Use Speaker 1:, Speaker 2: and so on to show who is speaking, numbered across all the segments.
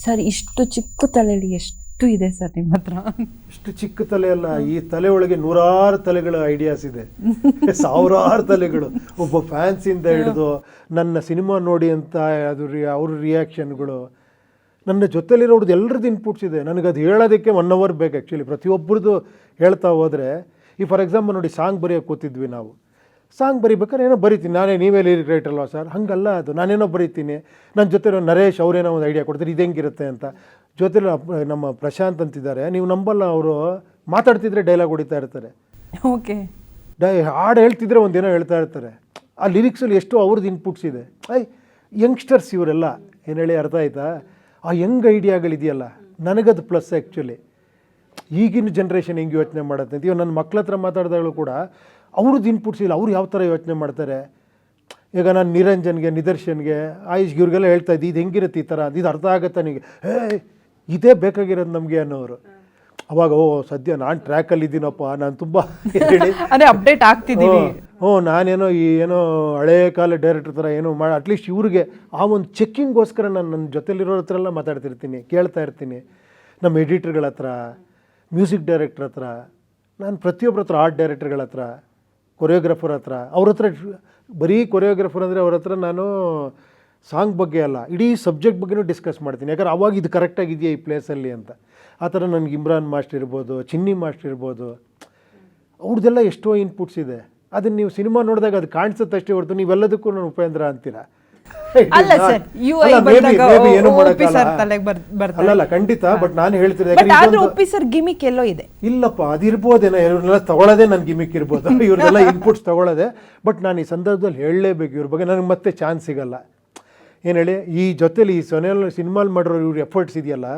Speaker 1: Sir ಇಷ್ಟು ಚಿಕ್ಕ ತಲೆಯಲ್ಲಿ ಎಷ್ಟು ಇದೆ ಸರ್ ನಿಮ್ಮ ಹತ್ರ?
Speaker 2: ಇಷ್ಟು ಚಿಕ್ಕ ತಲೆ ಅಲ್ಲ, ಈ ತಲೆ ಒಳಗೆ ನೂರಾರು ತಲೆಗಳ ಐಡಿಯಾಸ್ ಇದೆ, ಸಾವಿರಾರು ತಲೆಗಳು. ಒಬ್ಬ ಫ್ಯಾನ್ಸಿಂದ ಹಿಡಿದು ನನ್ನ ಸಿನಿಮಾ ನೋಡಿ ಅಂತ ಅವ್ರ ರಿಯಾಕ್ಷನ್ಗಳು, ನನ್ನ ಜೊತೆಲಿರೋರ್ದು ಎಲ್ಲರದ್ದು ಇನ್ಪುಟ್ಸ್ ಇದೆ. ನನಗದು ಹೇಳೋದಕ್ಕೆ 1 hour ಬೇಕು ಆ್ಯಕ್ಚುಲಿ. ಪ್ರತಿಯೊಬ್ಬರದ್ದು ಹೇಳ್ತಾ ಹೋದರೆ, ಈ ಫಾರ್ ಎಕ್ಸಾಂಪಲ್ ನೋಡಿ, ಸಾಂಗ್ ಬರೆಯೋಕ್ಕೆ ಕೂತಿದ್ವಿ ನಾವು. ಸಾಂಗ್ ಬರಿಬೇಕಾದ್ರೆ ಏನೋ ಬರಿತೀನಿ, ನೀವೇ ಲಿರಿಕ್ ರೈಟರ್ ಅಲ್ವಾ ಸರ್? ಹಂಗಲ್ಲ, ಅದು ನಾನೇನೋ ಬರೀತೀನಿ, ನನ್ನ ಜೊತೆ ನರೇಶ್ ಅವರೇನೋ ಒಂದು ಐಡಿಯಾ ಕೊಡ್ತಾರೆ, ಇದು ಹೆಂಗಿರುತ್ತೆ ಅಂತ. ಜೊತೆಲಿ ನಮ್ಮ ಪ್ರಶಾಂತ್ ಅಂತಿದ್ದಾರೆ, ನೀವು ನಂಬಲ್ಲ, ಅವರು ಮಾತಾಡ್ತಿದ್ರೆ ಡೈಲಾಗ್ ಹೊಡಿತಾ ಇರ್ತಾರೆ.
Speaker 1: ಓಕೆ,
Speaker 2: ಹಾಡು ಹೇಳ್ತಿದ್ರೆ ಒಂದೇನೋ ಹೇಳ್ತಾ ಇರ್ತಾರೆ. ಆ ಲಿರಿಕ್ಸಲ್ಲಿ ಎಷ್ಟು ಅವ್ರದ್ದು ಇನ್ಪುಟ್ಸ್ ಇದೆ. ಯಂಗ್ಸ್ಟರ್ಸ್ ಇವರೆಲ್ಲ, ಏನು ಹೇಳಿ ಅರ್ಥ ಆಯ್ತಾ? ಆ ಯಂಗ್ ಐಡಿಯಾಗಳಿದೆಯಲ್ಲ, ನನಗದು ಪ್ಲಸ್ ಆ್ಯಕ್ಚುಲಿ. ಈಗಿನ ಜನ್ರೇಷನ್ ಹೆಂಗೆ ಯೋಚನೆ ಮಾಡುತ್ತೆ ಅಂತ. ಇವಾಗ ನನ್ನ ಮಕ್ಳ ಹತ್ರ ಮಾತಾಡಿದಾಗಲೂ ಕೂಡ ಅವ್ರದ್ದು ಇನ್ಪುಟ್ಸ್ ಇಲ್ಲ, ಅವ್ರು ಯಾವ ಥರ ಯೋಚನೆ ಮಾಡ್ತಾರೆ. ಈಗ ನಾನು ನಿರಂಜನ್ಗೆ, ನಿದರ್ಶನ್ಗೆ, ಆಯುಷ್ಗೆ, ಇವ್ರಿಗೆಲ್ಲ ಹೇಳ್ತಾ ಇದ್ದೆ, ಇದು ಹೆಂಗಿರುತ್ತೆ ಈ ಥರ, ಇದು ಅರ್ಥ ಆಗುತ್ತೆ ನನಗೆ, ಇದೇ ಬೇಕಾಗಿರೋದು ನಮಗೆ ಅನ್ನೋರು. ಅವಾಗ ಸದ್ಯ ನಾನು ಟ್ರ್ಯಾಕಲ್ಲಿದ್ದೀನಪ್ಪ, ನಾನು ತುಂಬ ಹೇಳಿ
Speaker 1: ಅಪ್ಡೇಟ್ ಆಗ್ತಿದ್ದೀವಿ.
Speaker 2: ನಾನೇನೋ ಏನೋ ಹಳೇ ಕಾಲ ಡೈರೆಕ್ಟರ್ ಥರ ಏನೋ ಮಾಡಿ ಅಟ್ಲೀಸ್ಟ್ ಇವ್ರಿಗೆ ಆ ಒಂದು ಚೆಕ್ಕಿಂಗ್ಗೋಸ್ಕರ ನಾನು ನನ್ನ ಜೊತೆಲಿರೋರ ಹತ್ರ ಎಲ್ಲ ಮಾತಾಡ್ತಿರ್ತೀನಿ, ಕೇಳ್ತಾ ಇರ್ತೀನಿ. ನಮ್ಮ ಎಡಿಟರ್ಗಳ ಹತ್ರ, ಮ್ಯೂಸಿಕ್ ಡೈರೆಕ್ಟರ್ ಹತ್ರ, ನಾನು ಪ್ರತಿಯೊಬ್ಬರ ಹತ್ರ, ಆರ್ಟ್ ಡೈರೆಕ್ಟರ್ಗಳ ಹತ್ರ, ಕೊರಿಯೋಗ್ರಾಫರ್ ಹತ್ರ, ಅವ್ರ ಹತ್ರ ಬರೀ ಕೊರಿಯೋಗ್ರಾಫರ್ ಅಂದರೆ ಅವ್ರ ಹತ್ರ ನಾನು ಸಾಂಗ್ ಬಗ್ಗೆ ಅಲ್ಲ, ಇಡೀ ಸಬ್ಜೆಕ್ಟ್ ಬಗ್ಗೆನೂ ಡಿಸ್ಕಸ್ ಮಾಡ್ತೀನಿ. ಯಾಕಂದ್ರೆ ಅವಾಗ ಇದು ಕರೆಕ್ಟಾಗಿದೆಯಾ ಈ ಪ್ಲೇಸಲ್ಲಿ ಅಂತ. ಆ ಥರ ನನಗೆ ಇಮ್ರಾನ್ ಮಾಸ್ಟರ್ ಇರ್ಬೋದು, ಚಿನ್ನಿ ಮಾಸ್ಟರ್ ಇರ್ಬೋದು, ಅವ್ರದ್ದೆಲ್ಲ ಎಷ್ಟೋ ಇನ್ಪುಟ್ಸ್ ಇದೆ. ಅದನ್ನು ನೀವು ಸಿನಿಮಾ ನೋಡಿದಾಗ ಅದು ಕಾಣಿಸುತ್ತೆ ಅಷ್ಟೇ ಹೊರತು ನೀವೆಲ್ಲದಕ್ಕೂ ನಾನು ಉಪೇಂದ್ರ ಅಂತೀರಾ. ಅಲ್ಲಲ್ಲ, ಖಂಡಿತ. ಬಟ್ ನಾನು ಹೇಳ್ತಿದ್ದೆ
Speaker 1: ಗಿಮಿಕ್ ಎಲ್ಲೋ ಇದೆ.
Speaker 2: ಇಲ್ಲಪ್ಪ, ಅದಿರ್ಬೋದೇನೋ, ಇವ್ರನ್ನೆಲ್ಲ ತಗೊಳ್ಳೋದೇ ನನ್ನ ಗಿಮಿಕ್ ಇರ್ಬೋದು, ಇವ್ರನ್ನೆಲ್ಲ ಇನ್ಪುಟ್ಸ್ ತಗೊಳ್ಳೋದೆ. ಬಟ್ ನಾನು ಈ ಸಂದರ್ಭದಲ್ಲಿ ಹೇಳಲೇಬೇಕು ಇವ್ರ ಬಗ್ಗೆ, ನನಗೆ ಮತ್ತೆ ಚಾನ್ಸ್ ಸಿಗಲ್ಲ. ಏನು ಹೇಳಿ, ಈ ಜೊತೆಲಿ ಈ ಸಿನಿಮಾಲ್ ಮಾಡಿರೋ ಇವ್ರ ಎಫರ್ಟ್ಸ್ ಇದೆಯಲ್ಲ,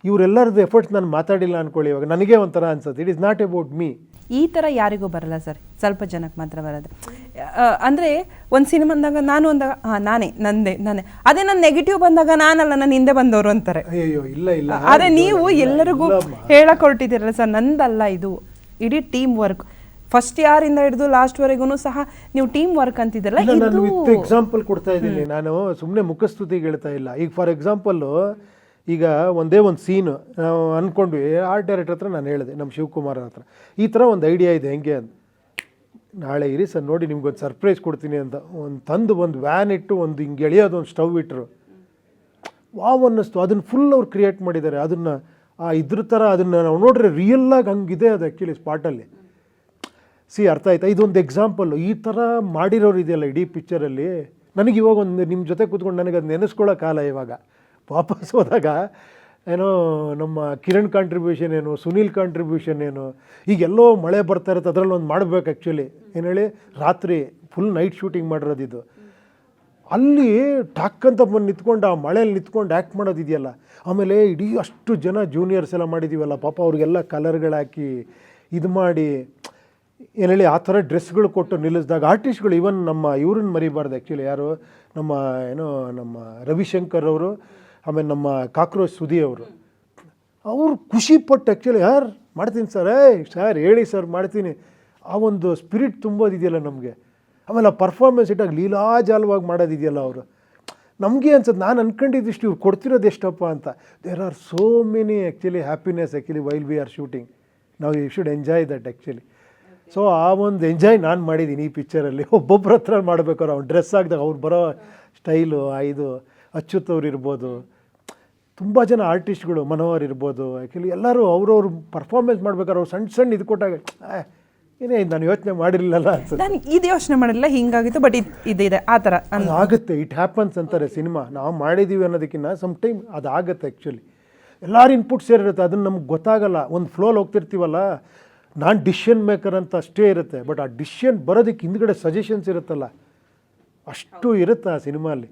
Speaker 2: ಇವರೆಲ್ಲರದ್ದು ಎಫರ್ಟ್ಸ್ ನಾನು ಮಾತಾಡಿಲ್ಲ ಅಂದ್ಕೊಳ್ಳಿ. ಇವಾಗ ನನಗೆ ಒಂಥರ ಅನ್ಸುತ್ತೆ, it is not about me.
Speaker 1: ಈ ಥರ ಯಾರಿಗೂ ಬರಲ್ಲ ಸರ್, ಸ್ವಲ್ಪ ಜನಕ್ಕೆ ಮಾತ್ರ ಬರೋದು. ಅಂದರೆ ಒಂದು ಸಿನಿಮಾದಾಗ ನಾನು ಅಂದಾಗ ನಾನೇ ಅದೇ ನನ್ನ ನೆಗೆಟಿವ್ ಬಂದಾಗ ನಾನಲ್ಲ, ನನ್ನ ಹಿಂದೆ ಬಂದವರು ಅಂತಾರೆ.
Speaker 2: ಅಯ್ಯೋ, ಇಲ್ಲ ಇಲ್ಲ.
Speaker 1: ಆದರೆ ನೀವು ಎಲ್ಲರಿಗೂ ಹೇಳಕ್ಕೆ ಹೊರಟಿದ್ದೀರಲ್ಲ ಸರ್, ನಂದಲ್ಲ ಇದು, ಇಡೀ ಟೀಮ್ ವರ್ಕ್. ಫಸ್ಟ್ ಯಾರಿಂದ ಹಿಡಿದು ಲಾಸ್ಟ್ವರೆಗೂ ಸಹ ನೀವು ಟೀಮ್ ವರ್ಕ್ ಅಂತಿದ್ದಲ್ಲ.
Speaker 2: ನಾನು ವಿತ್ ಎಕ್ಸಾಂಪಲ್ ಕೊಡ್ತಾ ಇದ್ದೀನಿ, ನಾನು ಸುಮ್ಮನೆ ಮುಖಸ್ತುತಿಗೆ ಹೇಳ್ತಾ ಇಲ್ಲ. ಈಗ ಫಾರ್ ಎಕ್ಸಾಂಪಲ್ಲು, ಈಗ ಒಂದೇ ಒಂದು ಸೀನು ನಾವು ಅಂದ್ಕೊಂಡ್ವಿ, ಆರ್ಟ್ ಡೈರೆಕ್ಟರ್ ಹತ್ರ ನಾನು ಹೇಳಿದೆ, ನಮ್ಮ ಶಿವಕುಮಾರ್ ಹತ್ರ, ಈ ಥರ ಒಂದು ಐಡಿಯಾ ಇದೆ ಹೆಂಗೆ ಅಂತ. ನಾಳೆ ಇರಿ ಸರ್ ನೋಡಿ ನಿಮ್ಗೊಂದು ಸರ್ಪ್ರೈಸ್ ಕೊಡ್ತೀನಿ ಅಂತ ತಂದು ಒಂದು ವ್ಯಾನ್ ಇಟ್ಟು ಒಂದು ಹಿಂಗೆ ಎಳೆಯೋದು, ಒಂದು ಸ್ಟವ್ ಇಟ್ಟರು. ವಾವ್ ಅನ್ನಿಸ್ತು. ಅದನ್ನು ಫುಲ್ ಅವ್ರು ಕ್ರಿಯೇಟ್ ಮಾಡಿದ್ದಾರೆ. ಅದನ್ನು ಇದ್ರ ಥರ ಅದನ್ನು ನಾವು ನೋಡ್ರೆ ರಿಯಲ್ಲಾಗಿ ಹಂಗಿದೆ ಅದು ಆ್ಯಕ್ಚುಲಿ ಸ್ಪಾಟಲ್ಲಿ. ಅರ್ಥ ಆಯ್ತಾ? ಇದೊಂದು ಎಕ್ಸಾಂಪಲ್ಲು. ಈ ಥರ ಮಾಡಿರೋರು ಇದೆಯಲ್ಲ ಇಡೀ ಪಿಕ್ಚರಲ್ಲಿ. ನನಗೆ ಇವಾಗ ಒಂದು ನಿಮ್ಮ ಜೊತೆ ಕೂತ್ಕೊಂಡು ನನಗೆ ಅದು ನೆನೆಸ್ಕೊಳ್ಳೋ ಕಾಲ. ಇವಾಗ ವಾಪಸ್ ಹೋದಾಗ ಏನೋ ನಮ್ಮ ಕಿರಣ್ ಕಾಂಟ್ರಿಬ್ಯೂಷನ್ ಏನು, ಸುನೀಲ್ ಕಾಂಟ್ರಿಬ್ಯೂಷನ್ ಏನು, ಈಗೆಲ್ಲೋ ಮಳೆ ಬರ್ತಾ ಇರುತ್ತೆ, ಅದರಲ್ಲಿ ಒಂದು ಮಾಡಬೇಕು ಆ್ಯಕ್ಚುಲಿ. ಏನು ಹೇಳಿ, ರಾತ್ರಿ ಫುಲ್ ನೈಟ್ ಶೂಟಿಂಗ್ ಮಾಡಿರೋದಿದ್ದು. ಅಲ್ಲಿ ಟಾಕ್ ಅಂತ ಬಂದು ನಿಂತ್ಕೊಂಡು ಆ ಮಳೇಲಿ ನಿಂತ್ಕೊಂಡು ಆ್ಯಕ್ಟ್ ಮಾಡೋದಿದೆಯಲ್ಲ. ಆಮೇಲೆ ಇಡೀ ಅಷ್ಟು ಜನ ಜೂನಿಯರ್ಸ್ ಎಲ್ಲ ಮಾಡಿದ್ದೀವಲ್ಲ, ಪಾಪ ಅವ್ರಿಗೆಲ್ಲ ಕಲರ್ಗಳು ಹಾಕಿ ಇದು ಮಾಡಿ, ಏನು ಹೇಳಿ, ಆ ಥರ ಡ್ರೆಸ್ಗಳು ಕೊಟ್ಟು ನಿಲ್ಲಿಸಿದಾಗ ಆರ್ಟಿಸ್ಟ್ಗಳು, ಈವನ್ ನಮ್ಮ ಇವ್ರನ್ನ ಮರಿಬಾರ್ದು ಆ್ಯಕ್ಚುಲಿ, ಯಾರು ನಮ್ಮ ರವಿಶಂಕರ್ ಅವರು, ಆಮೇಲೆ ನಮ್ಮ ಕಾಕ್ರೋಚ್ ಸುದಿ ಅವರು ಖುಷಿಪಟ್ಟು ಆ್ಯಕ್ಚುಲಿ, ಯಾರು ಮಾಡ್ತೀನಿ ಸರ್, ಸರ್ ಹೇಳಿ ಸರ್ ಮಾಡ್ತೀನಿ, ಆ ಒಂದು ಸ್ಪಿರಿಟ್ ತುಂಬೋದಿದೆಯಲ್ಲ ನಮಗೆ. ಆಮೇಲೆ ಆ ಪರ್ಫಾರ್ಮೆನ್ಸ್ ಇಟ್ಟಾಗ ಲೀಲಾಜಾಲವಾಗಿ ಮಾಡೋದಿದೆಯಲ್ಲ ಅವರು, ನಮಗೆ ಅನ್ಸುತ್ತೆ, ನಾನು ಅಂದ್ಕೊಂಡಿದ್ದಿಷ್ಟು ಇವ್ರು ಕೊಡ್ತಿರೋದು ಎಷ್ಟಪ್ಪ ಅಂತ. There are so many actually happiness actually while we are shooting. ನಾವು you should enjoy that actually. So ಆ ಒಂದು ಎಂಜಾಯ್ ನಾನು ಮಾಡಿದ್ದೀನಿ ಈ ಪಿಕ್ಚರಲ್ಲಿ. ಒಬ್ಬೊಬ್ಬರ ಹತ್ರ ಮಾಡಬೇಕಾದ್ರೆ ಅವ್ರು ಡ್ರೆಸ್ ಹಾಕಿದಾಗ ಅವ್ರು ಬರೋ ಸ್ಟೈಲು, ಇದು ಅಚ್ಯುತ್ ಅವ್ರು ಇರ್ಬೋದು, ತುಂಬ ಜನ ಆರ್ಟಿಸ್ಟ್ಗಳು, ಮನೋಹರ್ ಇರ್ಬೋದು, ಆ್ಯಕ್ಚುಲಿ ಎಲ್ಲರೂ ಅವ್ರವ್ರು ಪರ್ಫಾರ್ಮೆನ್ಸ್ ಮಾಡ್ಬೇಕಾದ್ರೆ ಅವ್ರು ಸಣ್ಣ ಸಣ್ಣ ಇದು ಕೊಟ್ಟಾಗ ಏನೇ ನಾನು ಯೋಚನೆ ಮಾಡಿರಲಿಲ್ಲ ಅನ್ಸುತ್ತೆ.
Speaker 1: ನಾನು ಇದು ಯೋಚನೆ ಮಾಡಿರಲಿಲ್ಲ, ಹಿಂಗಾಗಿತ್ತು, ಬಟ್ ಇದಿದೆ ಆ ಥರ
Speaker 2: ಆಗುತ್ತೆ. ಇಟ್ ಹ್ಯಾಪನ್ಸ್ ಅಂತಾರೆ. ಸಿನಿಮಾ ನಾವು ಮಾಡಿದ್ದೀವಿ ಅನ್ನೋದಕ್ಕಿಂತ ಸಮ್ ಟೈಮ್ ಅದು ಆಗುತ್ತೆ ಆ್ಯಕ್ಚುಲಿ. ಎಲ್ಲರ ಇನ್ಪುಟ್ ಸೇರಿರುತ್ತೆ, ಅದನ್ನು ನಮ್ಗೆ ಗೊತ್ತಾಗಲ್ಲ. ಒಂದು ಫ್ಲೋಲ್ಲಿ ಹೋಗ್ತಿರ್ತೀವಲ್ಲ, ನಾನು ಡಿಸಿಷನ್ ಮೇಕರ್ ಅಂತ ಅಷ್ಟೇ ಇರುತ್ತೆ, ಬಟ್ ಆ ಡಿಸಿಷನ್ ಬರೋದಕ್ಕೆ ಹಿಂದ್ಗಡೆ ಸಜೆಷನ್ಸ್ ಇರುತ್ತಲ್ಲ, ಅಷ್ಟು ಇರುತ್ತೆ ಆ ಸಿನಿಮಾಲಿ.